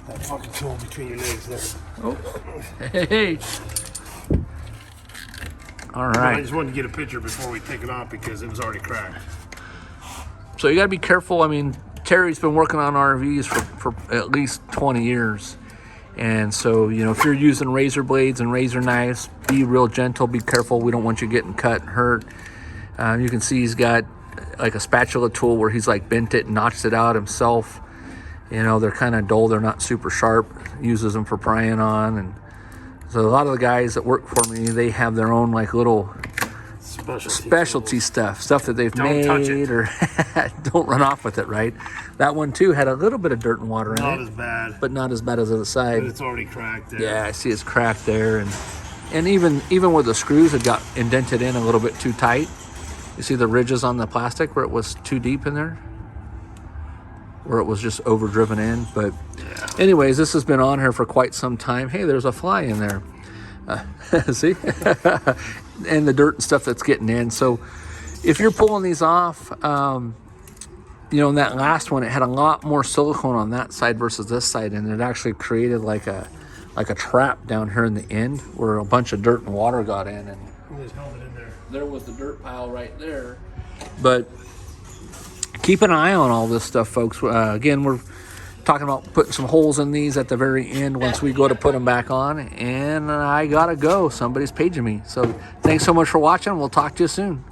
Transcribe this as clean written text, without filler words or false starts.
that fucking tool between your legs there. Oh, hey. All But right. I just wanted to get a picture before we take it off because it was already cracked. So you got to be careful. I mean, Terry's been working on RVs for at least 20 years. And so, you know, if you're using razor blades and razor knives, be real gentle, be careful. We don't want you getting cut and hurt. You can see he's got like a spatula tool where he's like bent it and notched it out himself. You know, they're kind of dull. They're not super sharp. Uses them for prying on. And so a lot of the guys that work for me, they have their own like little specialty stuff that they've made, or don't run off with it, right? That one too had a little bit of dirt and water in it. Not as bad. But not as bad as the other side. But it's already cracked there. Yeah, I see it's cracked there. And even where the screws had got indented in a little bit too tight. You see the ridges on the plastic where it was too deep in there? Where it was just overdriven in. But anyways, this has been on here for quite some time. Hey, there's a fly in there. See? And the dirt and stuff that's getting in. So if you're pulling these off, you know, in that last one, it had a lot more silicone on that side versus this side. And it actually created like a trap down here in the end where a bunch of dirt and water got in. And Just held it in there. there was the dirt pile right there. But keep an eye on all this stuff, folks. Again, we're talking about putting some holes in these at the very end once we go to put them back on. And I gotta go. Somebody's paging me. So thanks so much for watching. We'll talk to you soon.